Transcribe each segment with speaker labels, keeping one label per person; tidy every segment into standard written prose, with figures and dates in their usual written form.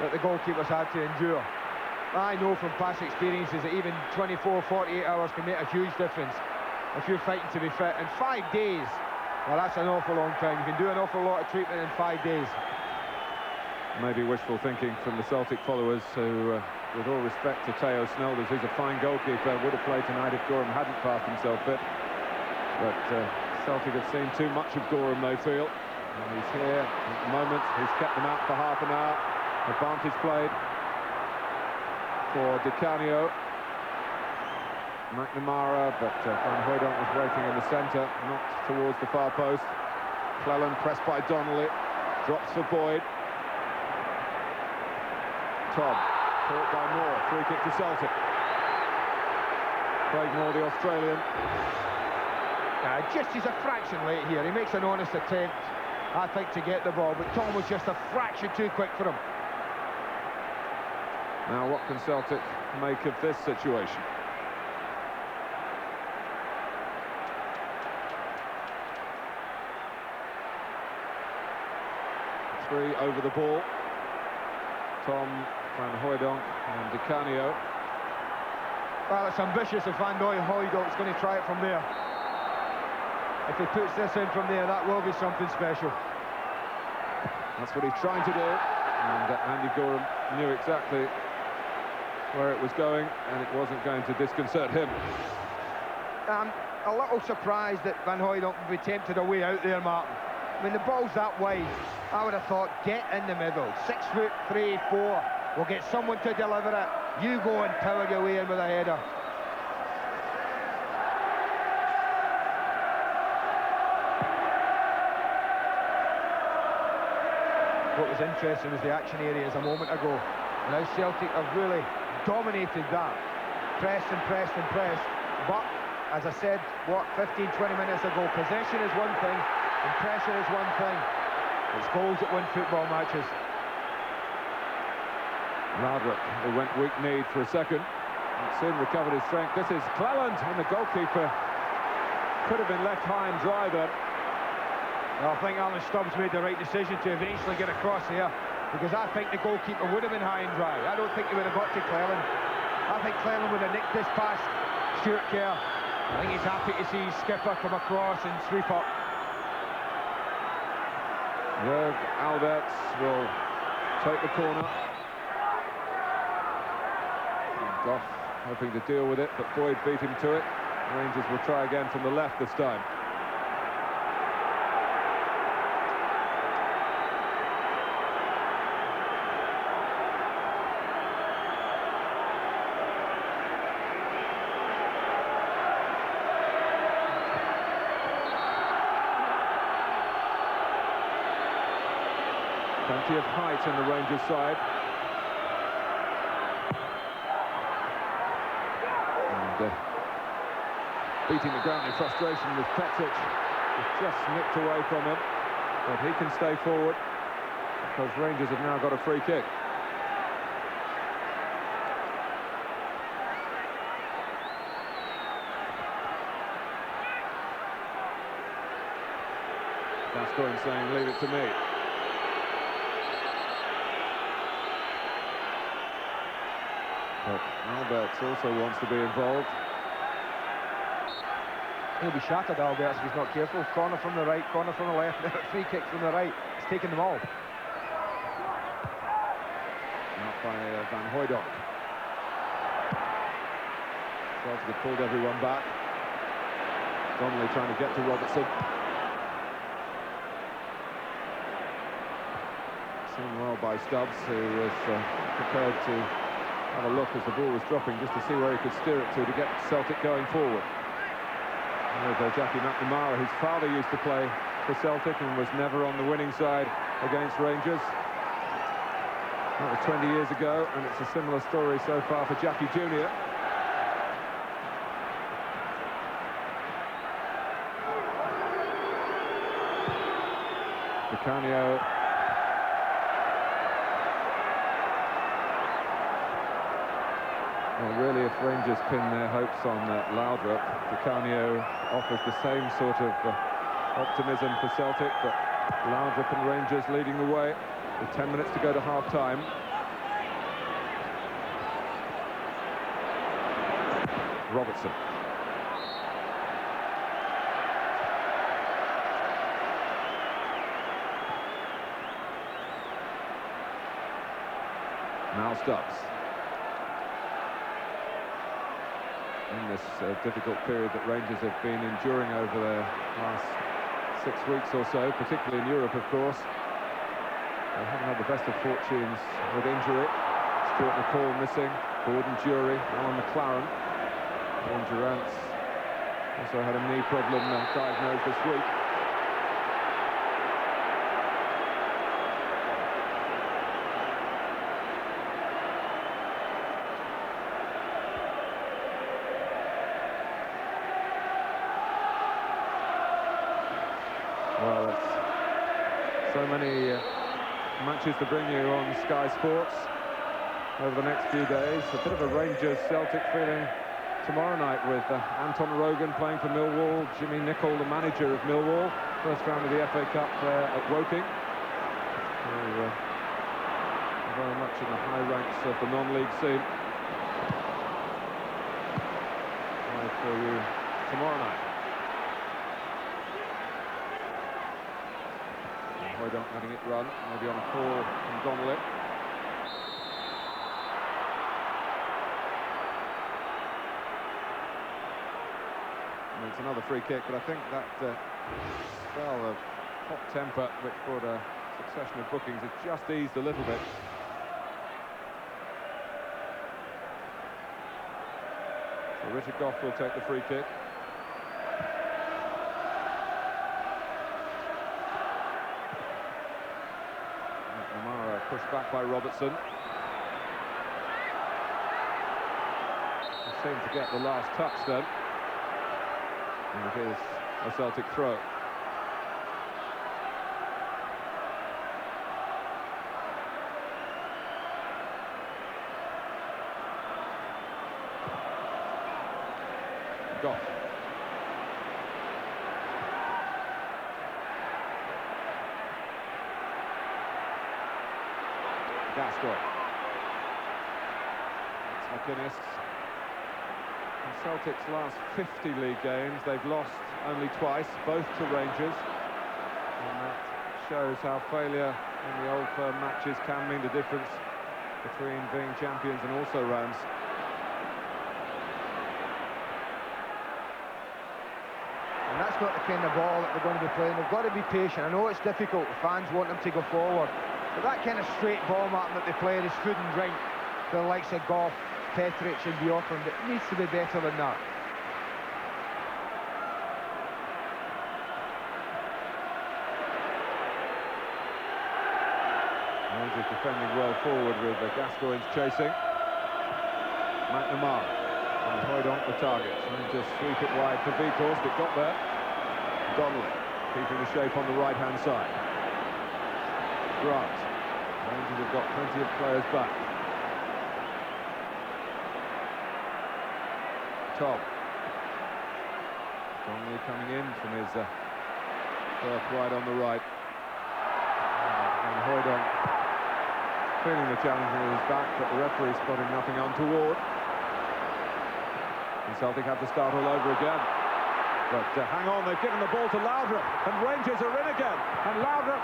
Speaker 1: that the goalkeepers had to endure. I know from past experiences that even 24, 48 hours can make a huge difference if you're fighting to be fit. And 5 days, well, that's an awful long time. You can do an awful lot of treatment in 5 days.
Speaker 2: Maybe wishful thinking from the Celtic followers who, with all respect to Theo Snelders, who's a fine goalkeeper, would have played tonight if Gorham hadn't passed himself fit. But Celtic have seen too much of Gorham, they feel. And he's here at the moment. He's kept them out for half an hour. Advantage played for Di Canio. McNamara, but Van Hooijdonk was waiting in the centre, not towards the far post. Cleland pressed by Donnelly, drops for Boyd. Tom, caught by Moore, free kick to Celtic. Craig Moore, the Australian.
Speaker 1: Just he's a fraction late here. He makes an honest attempt, I think, to get the ball, but Tom was just a fraction too quick for him.
Speaker 2: Now, what can Celtic make of this situation? Three over the ball. Tom, Van Hooijdonk and Di Canio.
Speaker 1: Well, it's ambitious if Van Hooijdonk's going to try it from there. If he puts this in from there, that will be something special.
Speaker 2: That's what he's trying to do, and Andy Gorham knew exactly where it was going, and it wasn't going to disconcert him.
Speaker 1: I'm a little surprised that Van Hooijdonk would be tempted away out there, Martin. I mean, the ball's that wide. I would have thought, get in the middle. 6'3", 4. We'll get someone to deliver it. You go and power your way in with a header. What was interesting was the action areas a moment ago. And now Celtic have really dominated that. Pressed and pressed and pressed. But, as I said, 15, 20 minutes ago, possession is one thing, and pressure is one thing. It's goals that win football matches.
Speaker 2: Laudrup, who went weak-kneed for a second, and soon recovered his strength. This is Cleland, and the goalkeeper could have been left high and dry then.
Speaker 1: Well, I think Alan Stubbs made the right decision to eventually get across here, because I think the goalkeeper would have been high and dry. I don't think he would have got to Cleland. I think Cleland would have nicked this past Stuart Kerr. I think he's happy to see his skipper come across and sweep up.
Speaker 2: Jörg Alberts will take the corner. Goff hoping to deal with it, but Boyd beat him to it. Rangers will try again from the left this time. Plenty of height in the Rangers side. And beating the ground in frustration with Petric. It's just nipped away from him. But he can stay forward because Rangers have now got a free kick. Gascoigne saying, leave it to me. But Alberts also wants to be involved.
Speaker 1: He'll be shattered, Alberts, if he's not careful. Corner from the right, corner from the left, free kick from the right. He's taken them all.
Speaker 2: Out by Van Hooijdonk. Celtic have pulled everyone back. Donnelly trying to get to Robertson. Seen well by Stubbs, who was prepared to have a look as the ball was dropping just to see where he could steer it to get Celtic going forward. There's Jackie McNamara. His father used to play for Celtic and was never on the winning side against Rangers. That was 20 years ago, and it's a similar story so far for Jackie Jr. Di Canio. Well, really, if Rangers pin their hopes on Laudrup, Di Canio offers the same sort of optimism for Celtic, but Laudrup and Rangers leading the way with 10 minutes to go to half-time. Robertson. Now Stubbs. In this difficult period that Rangers have been enduring over the last 6 weeks or so, particularly in Europe, of course. They haven't had the best of fortunes with injury. Stuart McCall missing, Gordon Jury, Alan McLaren. Ian Durrant's also had a knee problem diagnosed this week. Well, it's so many matches to bring you on Sky Sports over the next few days. A bit of a Rangers-Celtic feeling tomorrow night with Anton Rogan playing for Millwall, Jimmy Nicholl, the manager of Millwall, first round of the FA Cup at Woking. So, very much in the high ranks of the non-league scene. Live for you tomorrow night. Hoydon letting it run, maybe on a call from Donnelly. And it's another free kick, but I think that spell of hot temper which brought a succession of bookings has just eased a little bit. So Richard Gough will take the free kick. Pushed back by Robertson. He seemed to get the last touch then. And it is a Celtic throw. Gough. Gascoigne. It's McInnes. In Celtic's last 50 league games, they've lost only twice, both to Rangers. And that shows how failure in the Old Firm matches can mean the difference between being champions and also rounds.
Speaker 1: And that's not the kind of ball that they're going to be playing. They've got to be patient. I know it's difficult. The fans want them to go forward. But that kind of straight ball mapping that they play is food and drink for the likes of Gough, Petric and Bjorkman, but it needs to be better than that.
Speaker 2: Rangers defending well forward with Gascoigne's chasing. McNamara and Hoydon the target. Trying to sweep it wide for Weghorst. It got there. Donnelly keeping the shape on the right-hand side. Grant. Rangers have got plenty of players back. Tom. Donnelly coming in from his berth wide on the right. And Hoydon feeling the challenge in his back, but the referee spotting nothing untoward. And Celtic have to start all over again. But hang on, they've given the ball to Laudrup, and Rangers are in again. And Laudrup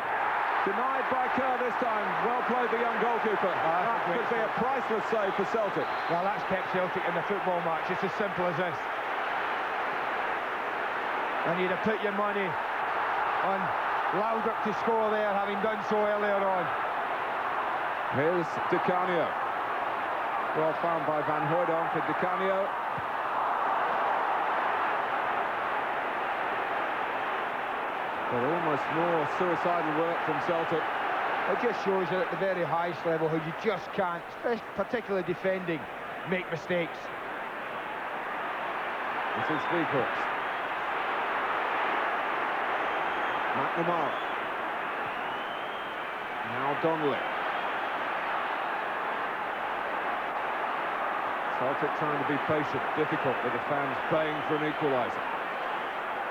Speaker 2: denied by Kerr this time. Well played, the young goalkeeper. That could be a priceless save for Celtic.
Speaker 1: Well, that's kept Celtic in the football match. It's as simple as this. And you'd have put your money on Laudrup to score there, having done so earlier on.
Speaker 2: Here's Di Canio. Well found by Van Hooijdonk for Di Canio. But almost more suicidal work from Celtic.
Speaker 1: It just shows that at the very highest level how you just can't, particularly defending, make mistakes.
Speaker 2: This is Weghorst. McNamara. Now Donnelly. Celtic trying to be patient, difficult with the fans baying for an equaliser.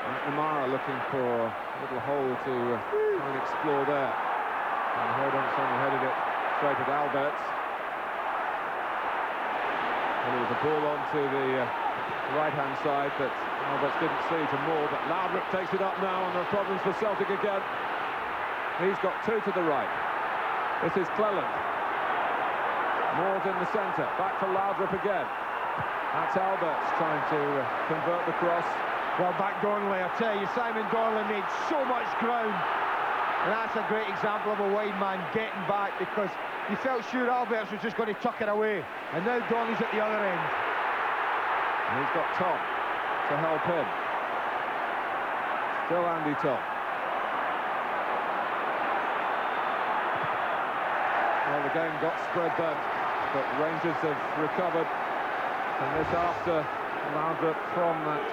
Speaker 2: McNamara looking for a little hole to try and explore there. And Hoydon suddenly headed it straight at Alberts. And it was a ball onto the right-hand side that Alberts didn't see to Moore, but Laudrup takes it up now, and there are problems for Celtic again. He's got two to the right. This is Cleland. Moore's in the centre, back to Laudrup again. That's Alberts trying to convert the cross.
Speaker 1: Well, back Donnelly, I tell you, Simon Donnelly made so much ground. And that's a great example of a wide man getting back, because you felt sure Alberts was just going to tuck it away. And now Donnelly's at the other end.
Speaker 2: And he's got Tom to help him. Still Andy Tom. Well, the game got spread then, but Rangers have recovered. And this after Laudrup from that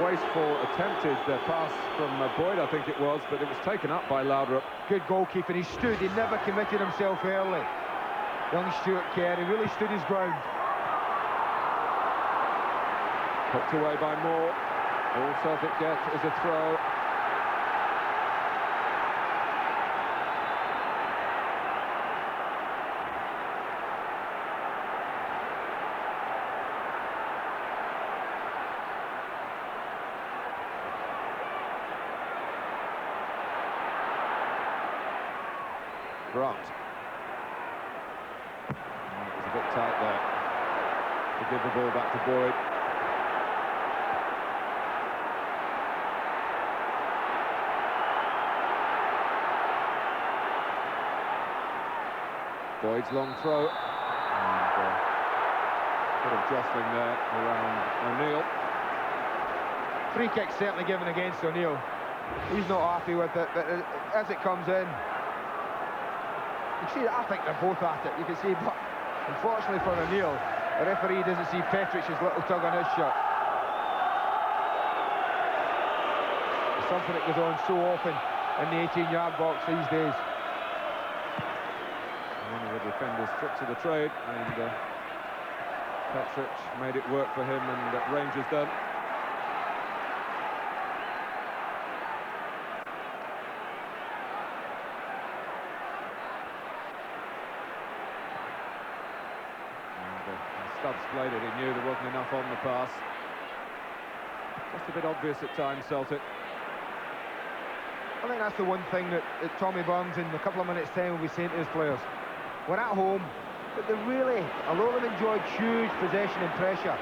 Speaker 2: wasteful attempted pass from Boyd, I think it was, but it was taken up by Laudrup.
Speaker 1: Good goalkeeping. He stood, he never committed himself early. Young Stuart Kerr, he really stood his ground.
Speaker 2: Hooked away by Moore. All Celtic get is a throw. Grant. It was a bit tight there to give the ball back to Boyd. Boyd's long throw. And bit of jostling there around O'Neill.
Speaker 1: Free kick certainly given against O'Neill. He's not happy with it, but as it comes in, you see, I think they're both at it, you can see, but unfortunately for O'Neill, the referee doesn't see Petrich's little tug on his shirt. It's something that goes on so often in the 18-yard box these days.
Speaker 2: One of the defenders took to the trade, and Petrich made it work for him, and Rangers done. Stubbs played it, he knew there wasn't enough on the pass. Just a bit obvious at times, Celtic.
Speaker 1: I think that's the one thing that Tommy Burns in a couple of minutes' time will be saying to his players. We're at home, but they really, although they've enjoyed huge possession and pressure,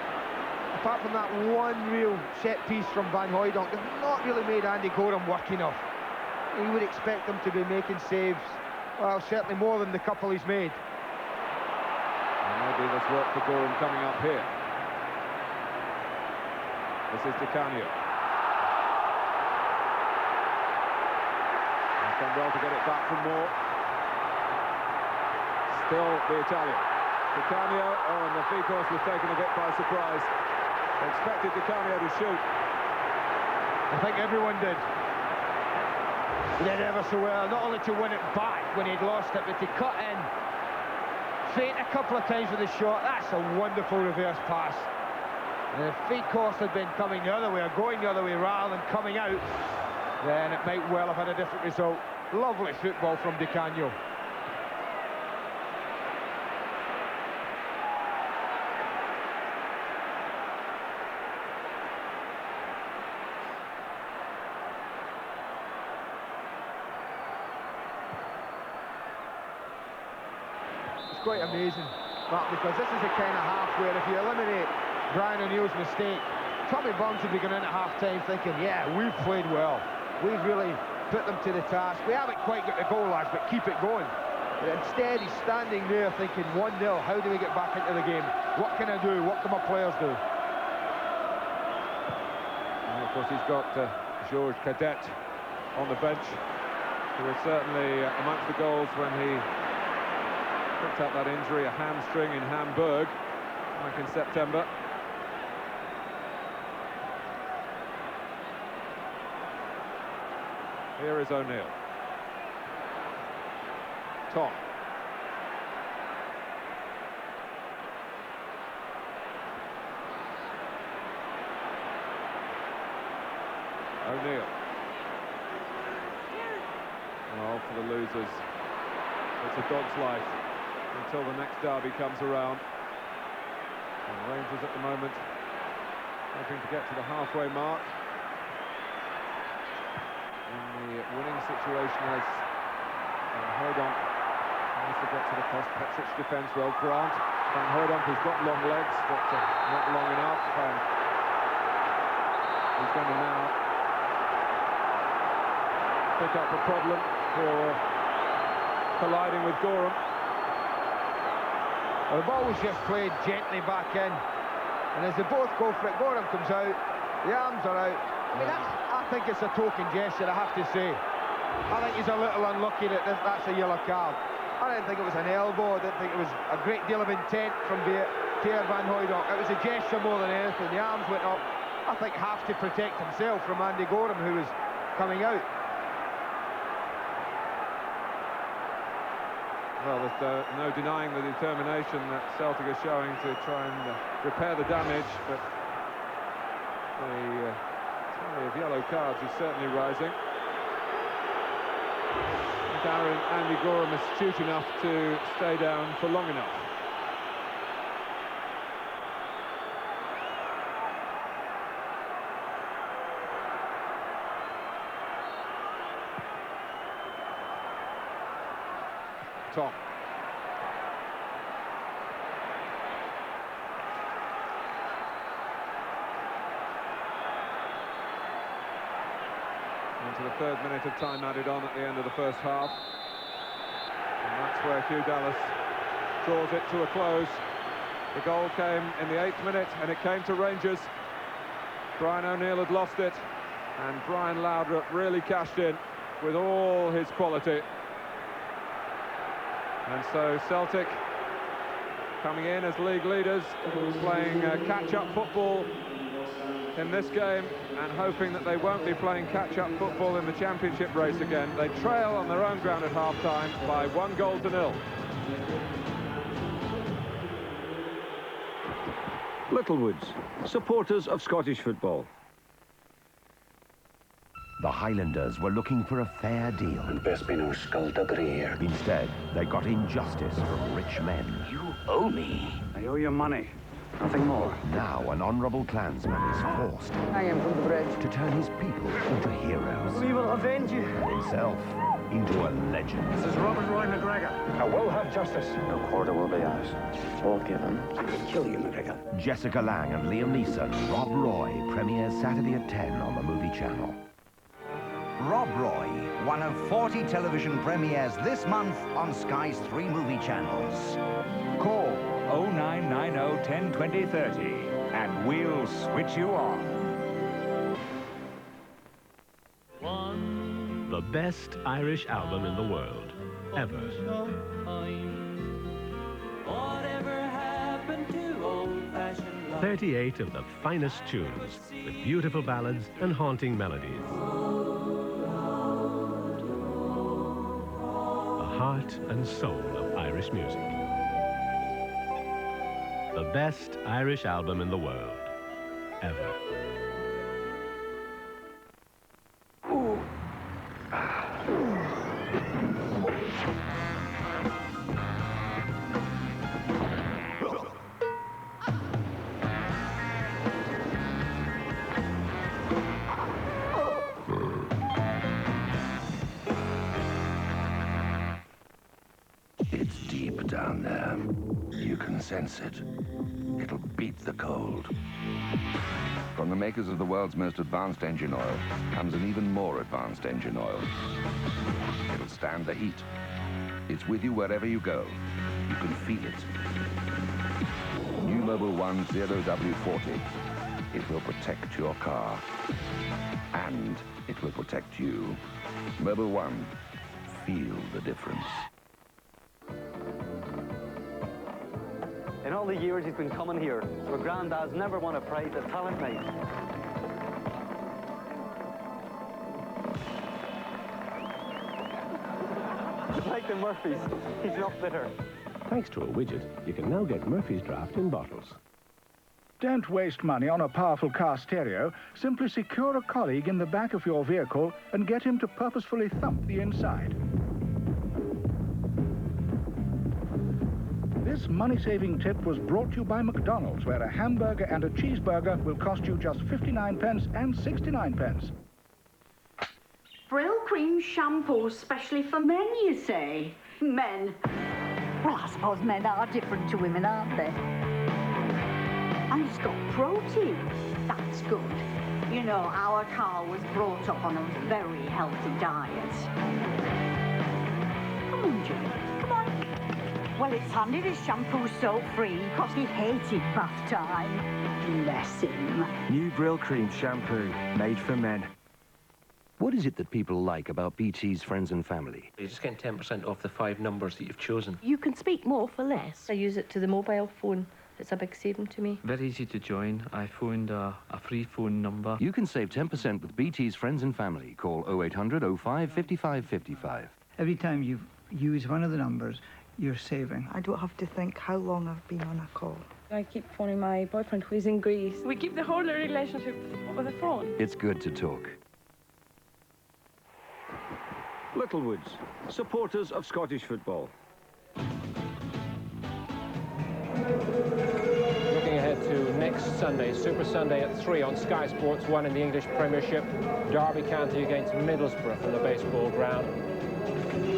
Speaker 1: apart from that one real set piece from Van Hooijdonk, they've not really made Andy Gorham work enough. You would expect them to be making saves, well, certainly more than the couple he's made.
Speaker 2: Maybe there's work for Gorham coming up here. This is Di Canio. He's done well to get it back from Moore. Still the Italian. Di Canio, and the Vikos was taken a bit by surprise. Expected Di Canio to shoot.
Speaker 1: I think everyone did. He did ever so well, not only to win it back when he'd lost it, but to cut in. Feint a couple of times with the shot. That's a wonderful reverse pass. And if Vikos had been coming the other way, or going the other way rather than coming out, then it might well have had a different result. Lovely football from Di Canio. Quite amazing, Mark, because this is the kind of half where if you eliminate Brian O'Neill's mistake, Tommy Burns would be going in at half-time thinking, yeah, we've played well. We've really put them to the task. We haven't quite got the goal, lads, but keep it going. But instead, he's standing there thinking 1-0, how do we get back into the game? What can I do? What can my players do?
Speaker 2: And of course, he's got Georges Cadet on the bench, who was certainly amongst the goals when he picked up that injury, a hamstring in Hamburg, back in September. Here is O'Neill. Tom. O'Neill. Well, for the losers, it's a dog's life until the next derby comes around. And Rangers at the moment hoping to get to the halfway mark in the winning situation as Van Hooydonk tries to get to the post. Petric defence well. Grant. Van Hooydonk has got long legs, but not long enough. He's going to now pick up a problem for colliding with Gorham.
Speaker 1: Well, the ball was just played gently back in, and as they both go for it, Gorham comes out, the arms are out. I mean, I think it's a token gesture, I have to say. I think he's a little unlucky that that's a yellow card. I didn't think it was an elbow. I didn't think it was a great deal of intent from Pierre Van Hooydonk. It was a gesture more than anything. The arms went up, I think, half to protect himself from Andy Gorham, who was coming out.
Speaker 2: Well, there's no denying the determination that Celtic are showing to try and repair the damage, but the tally of yellow cards is certainly rising. Andy Gorham is astute enough to stay down for long enough. Tom. Into the third minute of time added on at the end of the first half. And that's where Hugh Dallas draws it to a close. The goal came in the 8th minute, and it came to Rangers. Brian O'Neill had lost it, and Brian Laudrup really cashed in with all his quality. And so Celtic coming in as league leaders, playing catch-up football in this game and hoping that they won't be playing catch-up football in the championship race again. They trail on their own ground at half-time by 1-0.
Speaker 3: Littlewoods, supporters of Scottish football.
Speaker 4: The Highlanders were looking for a fair deal. Instead, they got injustice from rich men.
Speaker 5: You owe me. I owe you money, nothing more.
Speaker 4: Now an honourable clansman is forced
Speaker 6: Hang him from the bridge.
Speaker 4: to turn his people into heroes.
Speaker 6: We will avenge you.
Speaker 4: And himself into a legend.
Speaker 5: This is Robert Roy McGregor. I will have justice. No quarter will be ours. All given. I will kill you, McGregor.
Speaker 4: Jessica Lange and Liam Neeson, Rob Roy, premieres Saturday at 10 on the Movie Channel.
Speaker 7: Rob Roy, one of 40 television premieres this month on Sky's 3 movie channels.
Speaker 8: Call 0990 10 20 30 and we'll switch you on.
Speaker 9: The best Irish album in the world, ever. 38 of the finest tunes, with beautiful ballads and haunting melodies. The heart and soul of Irish music. The best Irish album in the world, ever.
Speaker 10: It's deep down there. You can sense it. It'll beat the cold. From the makers of the world's most advanced engine oil comes an even more advanced engine oil. It'll stand the heat. It's with you wherever you go. You can feel it. New Mobil 1 0W40. It will protect your car. And it will protect you. Mobil 1. Feel the difference.
Speaker 11: In all the years he's been coming here, your granddad's never won a prize at talent night. Like the Murphys, he's not bitter.
Speaker 9: Thanks to a widget, you can now get Murphy's Draft in bottles.
Speaker 12: Don't waste money on a powerful car stereo. Simply secure a colleague in the back of your vehicle and get him to purposefully thump the inside. This money-saving tip was brought to you by McDonald's, where a hamburger and a cheeseburger will cost you just 59 pence and 69 pence.
Speaker 13: Brill Cream shampoo specially for men, you say? Men? Well, I suppose men are different to women, aren't they? And it's got protein. That's good. You know, our Carl was brought up on a very healthy diet. Come on, Jimmy. Come on. Well, it's handy this shampoo's soap-free because he hated bath time. Bless him.
Speaker 14: New Brill Cream shampoo, made for men.
Speaker 4: What is it that people like about BT's Friends and Family?
Speaker 15: You're just getting 10% off the 5 numbers that you've chosen.
Speaker 16: You can speak more for less. I use it to the mobile phone. It's a big saving to me.
Speaker 17: Very easy to join. I phoned a free phone number.
Speaker 4: You can save 10% with BT's Friends and Family. Call 0800 05 55 55.
Speaker 6: Every time you use one of the numbers, you're saving.
Speaker 18: I don't have to think how long I've been on a call.
Speaker 19: I keep phoning my boyfriend who's in Greece. We keep the whole relationship over the phone.
Speaker 4: It's good to talk.
Speaker 3: Littlewoods, supporters of Scottish football.
Speaker 20: Looking ahead to next Sunday, Super Sunday at 3 on Sky Sports 1 in the English Premiership. Derby County against Middlesbrough from the baseball ground.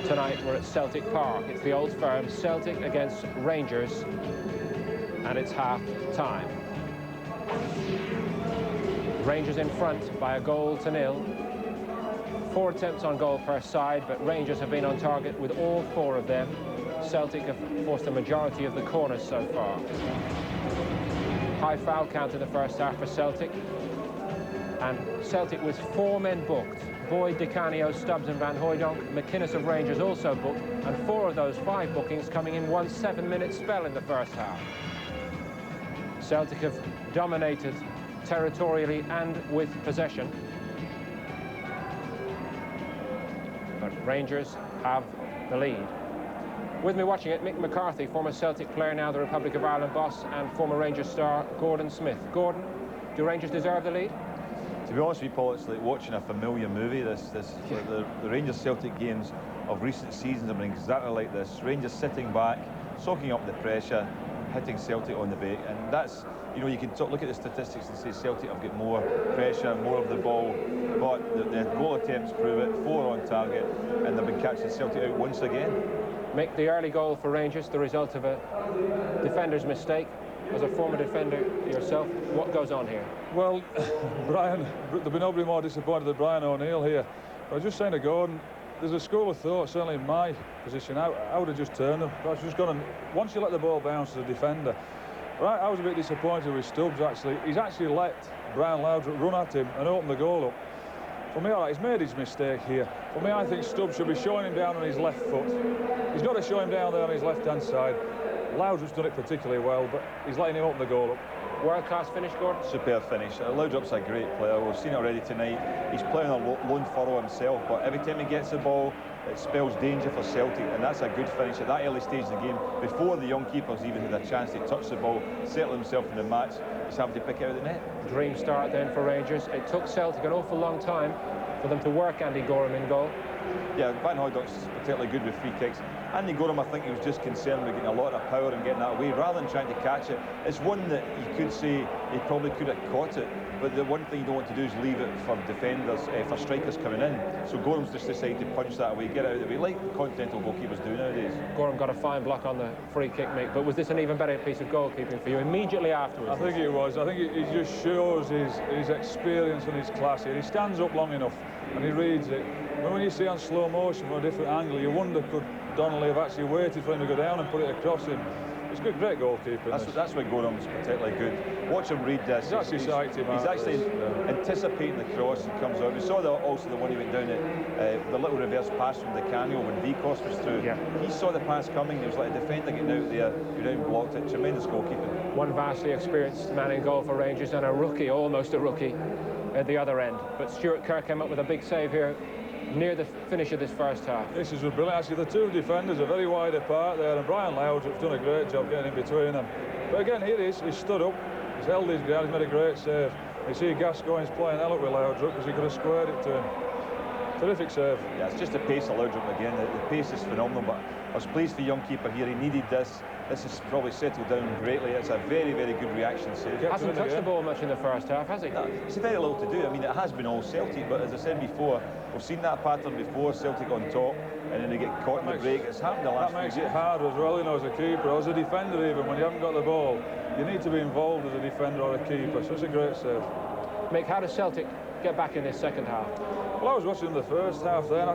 Speaker 20: Tonight we're at Celtic Park. It's the old firm, Celtic against Rangers, and it's half-time. Rangers in front by a goal to nil. 4 attempts on goal per side, but Rangers have been on target with all 4 of them. Celtic have forced a majority of the corners so far. High foul count in the first half for Celtic. And Celtic with 4 men booked. Boyd, Di Canio, Stubbs and Van Hooijdonk. McInnes of Rangers also booked. And 4 of those 5 bookings coming in one 7-minute spell in the first half. Celtic have dominated territorially and with possession. But Rangers have the lead. With me watching it, Mick McCarthy, former Celtic player, now the Republic of Ireland boss, and former Rangers star Gordon Smith. Gordon, do Rangers deserve the lead?
Speaker 21: To be honest with you, Paul, it's like watching a familiar movie. The Rangers-Celtic games of recent seasons have been exactly like this. Rangers sitting back, soaking up the pressure, hitting Celtic on the break, and that's, you know, you can look at the statistics and say Celtic have got more pressure, more of the ball, but the goal attempts prove it. 4 on target, and they've been catching Celtic out once again.
Speaker 20: Make the early goal for Rangers the result of a defender's mistake. As a former defender yourself, what goes on here?
Speaker 22: Well, Brian, there'll be nobody more disappointed than Brian O'Neill here. I was just saying to Gordon, there's a school of thought, certainly in my position, I would have just turned them. I was just gone, and once you let the ball bounce as a defender, right, I was a bit disappointed with Stubbs, actually. He's actually let Brian Laudrup run at him and open the goal up. For me, all right, he's made his mistake here. For me, I think Stubbs should be showing him down on his left foot. He's got to show him down there on his left-hand side. Laudrup's done it particularly well, but he's letting him open the goal up.
Speaker 20: World-class finish, Gordon?
Speaker 21: Superb finish. Laudrup's a great player. We've seen it already tonight. He's playing a lone furrow himself, but every time he gets the ball, it spells danger for Celtic, and that's a good finish at that early stage of the game, before the young keepers even had a chance to touch the ball, settle himself in the match. He's having to pick it out of the net.
Speaker 20: Dream start then for Rangers. It took Celtic an awful long time for them to work Andy Gorham in goal.
Speaker 21: Yeah, Van Hooijdonk's particularly good with free kicks. Andy Gorham, I think he was just concerned with getting a lot of power and getting that away, rather than trying to catch it. It's one that you could say he probably could have caught it, but the one thing you don't want to do is leave it for defenders, for strikers coming in. So Gorham's just decided to punch that away, get it out of the way, like continental goalkeepers do nowadays.
Speaker 20: Gorham got a fine block on the free kick, Mick, but was this an even better piece of goalkeeping for you immediately afterwards?
Speaker 22: I think it was. I think it just shows his experience and his class here. He stands up long enough and he reads it. When you see on slow motion from a different angle, you wonder, could Donnelly have actually waited for him to go down and put it across him? It's good, great goalkeeping.
Speaker 21: That's why Gorham's particularly good. Watch him read this. He's actually anticipating the cross and comes out. We saw also the one he went down at, the little reverse pass from Di Canio when Vikos was through. Yeah. He saw the pass coming. He was like a defender getting out there. He went out and blocked it. Tremendous goalkeeping.
Speaker 20: One vastly experienced man in goal for Rangers and a rookie, almost a rookie, at the other end. But Stuart Kerr came up with a big save here near the finish of this first half.
Speaker 22: This is brilliant. Actually, the two defenders are very wide apart there, and Brian Laudrup's done a great job getting in between them. But again, here he is. He's stood up. He's held his ground. He's made a great save. You see Gascoigne's playing hell up with Laudrup because he could have squared it to him. Terrific serve.
Speaker 21: Yeah, it's just the pace of Laudrup again. The pace is phenomenal, but I was pleased for the young keeper here. He needed this. This has probably settled down greatly. It's a very, very good reaction save.
Speaker 20: Hasn't touched the ball much in the first half, has he?
Speaker 21: No, it's very little to do. I mean, it has been all Celtic, but as I said before, we've seen that pattern before, Celtic on top, and then they get caught in the break. It's happened the last
Speaker 22: That makes
Speaker 21: few
Speaker 22: it
Speaker 21: years.
Speaker 22: hard as well, you know, as a keeper, or as a defender even, when you haven't got the ball. You need to be involved as a defender or a keeper, so it's a great save.
Speaker 20: Mick, how does Celtic get back in this second half?
Speaker 22: Well, I was watching the first half then.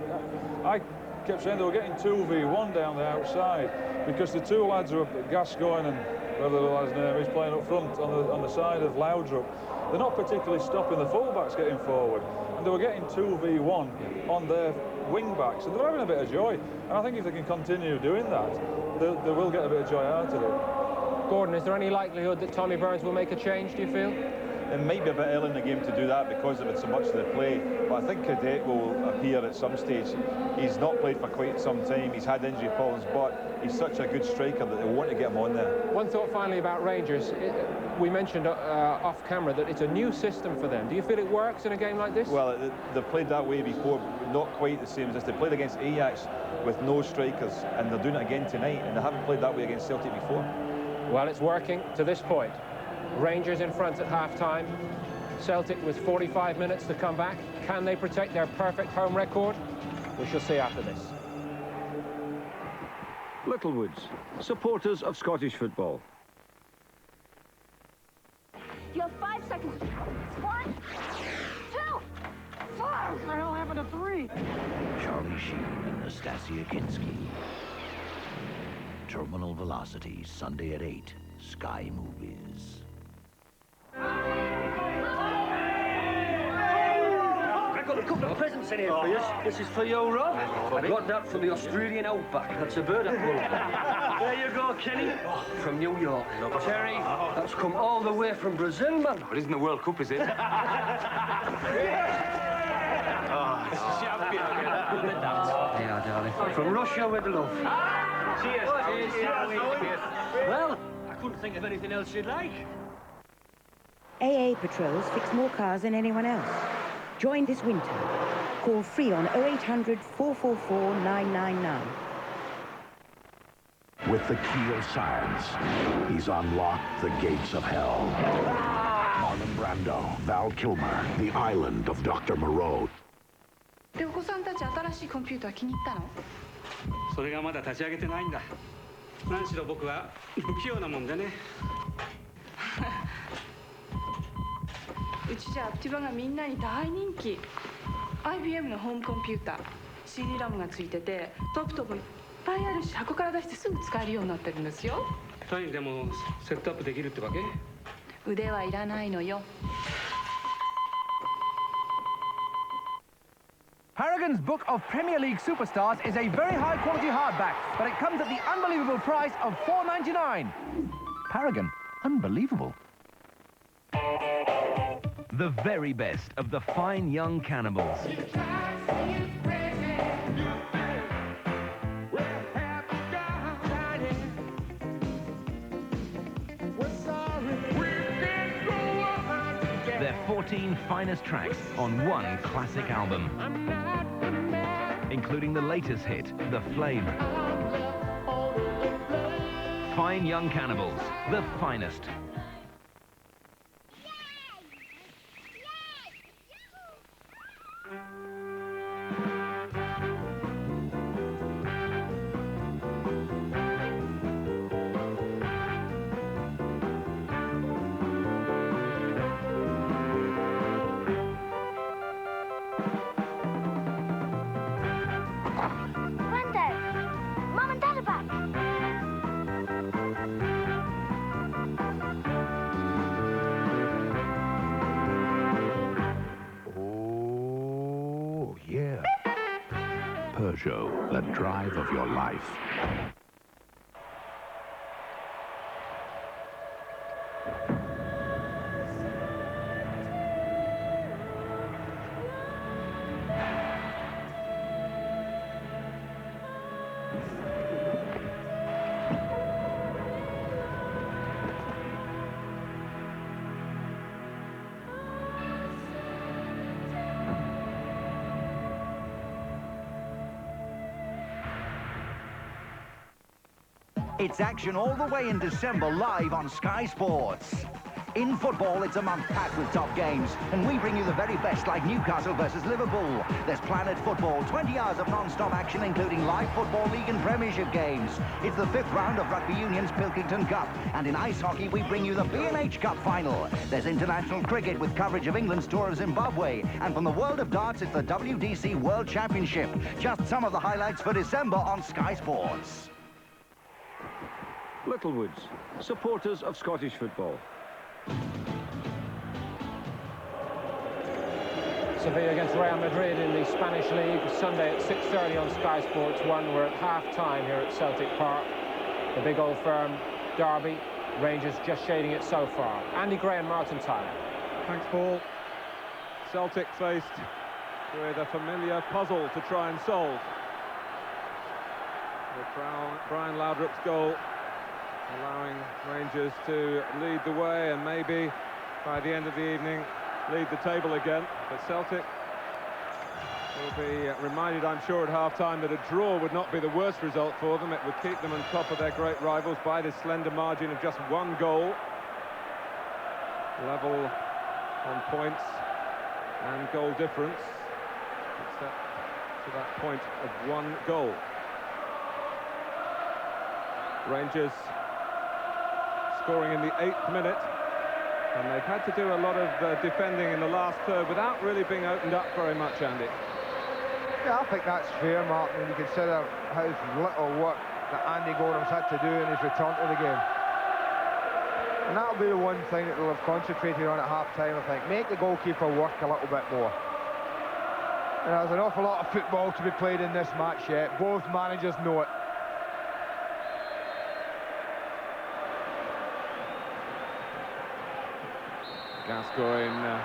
Speaker 22: I kept saying they were getting 2v1 down the outside because the two lads who are Gascoigne and whatever the lad's name is playing up front on the side of Laudrup, they're not particularly stopping the full-backs getting forward, and they were getting 2v1 on their wing-backs, and they're having a bit of joy. And I think if they can continue doing that, they will get a bit of joy out of it.
Speaker 20: Gordon, is there any likelihood that Tommy Burns will make a change, do you feel?
Speaker 21: It might be a bit early in the game to do that because of it so much of the play, but I think Cadet will appear at some stage. He's not played for quite some time, he's had injury problems, but he's such a good striker that they want to get him on there.
Speaker 20: One thought finally about Rangers. We mentioned off camera that it's a new system for them. Do you feel it works in a game like this?
Speaker 21: Well, they've played that way before, not quite the same as this. They played against Ajax with no strikers, and they're doing it again tonight, and they haven't played that way against Celtic before.
Speaker 20: Well, it's working to this point. Rangers in front at half-time. Celtic with 45 minutes to come back. Can they protect their perfect home record? We shall see after this.
Speaker 3: Littlewoods, supporters of Scottish football.
Speaker 1: You have 5 seconds. 1, 2, 4.
Speaker 6: What the hell happened to 3?
Speaker 7: Charlie Sheen and Nastasia Kinski. Terminal Velocity, Sunday at 8. Sky Movies.
Speaker 2: I've got a couple of presents in here for you. This is for you, Rob. I got that from the Australian outback. That's a bird apple. There you go, Kenny. From New York. Terry, that's come all the way from Brazil, man.
Speaker 23: It isn't the World Cup, is it?
Speaker 2: Yeah, darling. From Russia with love.
Speaker 23: Cheers.
Speaker 2: Well, I couldn't think of anything else you'd like.
Speaker 24: AA Patrols fix more cars than anyone else. Join this winter. Call free on 0800 444 999.
Speaker 25: With the key of science, he's unlocked the gates of hell. Marlon Brando, Val Kilmer, The Island of Dr. Moreau.
Speaker 26: で、お子さんたち新しいコンピューター気に入ったの？
Speaker 27: それがまだ立ち上げてないんだ。何しろ僕は不器用なもんでね。
Speaker 19: うちじゃアプティバがみんなに大人気。IBM のホームコンピューター、CD ラムがついてて、トップトップいっぱいあるし、箱から出してすぐ使えるようになってるんですよ。
Speaker 27: 単位でもセットアップできるってわけ？
Speaker 19: 腕はいらないのよ。
Speaker 28: Paragon's book of Premier League superstars is a very high-quality hardback, but it comes at the unbelievable price of $4.99. Paragon, unbelievable.
Speaker 4: The very best of the fine young cannibals. Their 14 finest tracks on one classic album, including the latest hit, The Flame. Fine young cannibals, the finest.
Speaker 25: Peugeot, the drive of your life.
Speaker 7: It's action all the way in December, live on Sky Sports. In football, it's a month packed with top games, and we bring you the very best, like Newcastle versus Liverpool. There's Planet Football, 20 hours of non-stop action, including live Football League and Premiership games. It's the 5th round of Rugby Union's Pilkington Cup, and in ice hockey, we bring you the B&H Cup final. There's international cricket with coverage of England's tour of Zimbabwe, and from the world of darts, it's the WDC World Championship. Just some of the highlights for December on Sky Sports.
Speaker 3: Littlewoods, supporters of Scottish football.
Speaker 20: Sevilla against Real Madrid in the Spanish League, Sunday at 6:30 on Sky Sports 1. We're at half-time here at Celtic Park. The big old firm derby. Rangers just shading it so far. Andy Gray and Martin Tyler.
Speaker 5: Thanks, Paul. Celtic faced with a familiar puzzle to try and solve. With Brian Laudrup's goal allowing Rangers to lead the way and maybe by the end of the evening lead the table again. But Celtic will be reminded, I'm sure, at half-time that a draw would not be the worst result for them. It would keep them on top of their great rivals by this slender margin of just 1 goal. Level on points and goal difference, except to that point of 1 goal. Rangers scoring in the 8th minute, and they've had to do a lot of defending in the last third without really being opened up very much, Andy.
Speaker 8: Yeah, I think that's fair, Martin, when you consider how little work that Andy Gorham's had to do in his return to the game. And that'll be the one thing that they'll have concentrated on at half-time, I think. Make the goalkeeper work a little bit more. And there's an awful lot of football to be played in this match yet. Both managers know it.
Speaker 5: Gascoigne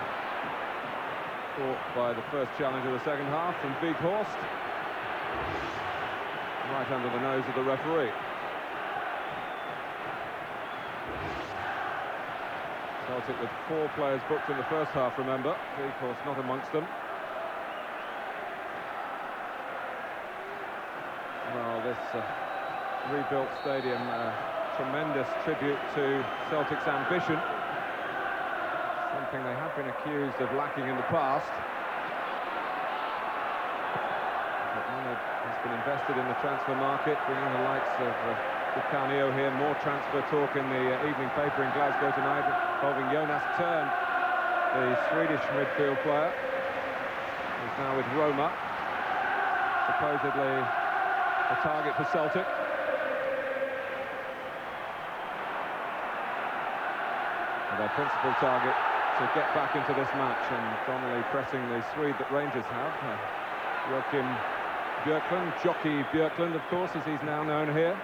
Speaker 5: caught by the first challenge of the second half from Weghorst. Right under the nose of the referee. Celtic with 4 players booked in the first half, remember. Weghorst not amongst them. Well, this rebuilt stadium, tremendous tribute to Celtic's ambition. Something they have been accused of lacking in the past. But money has been invested in the transfer market, bringing the likes of Di Canio here. More transfer talk in the evening paper in Glasgow tonight involving Jonas Tern, the Swedish midfield player. He's now with Roma, supposedly a target for Celtic. And their principal target to get back into this match, and Donnelly pressing the Swede that Rangers have. Joachim Björklund, Jockey Björklund, of course, as he's now known here.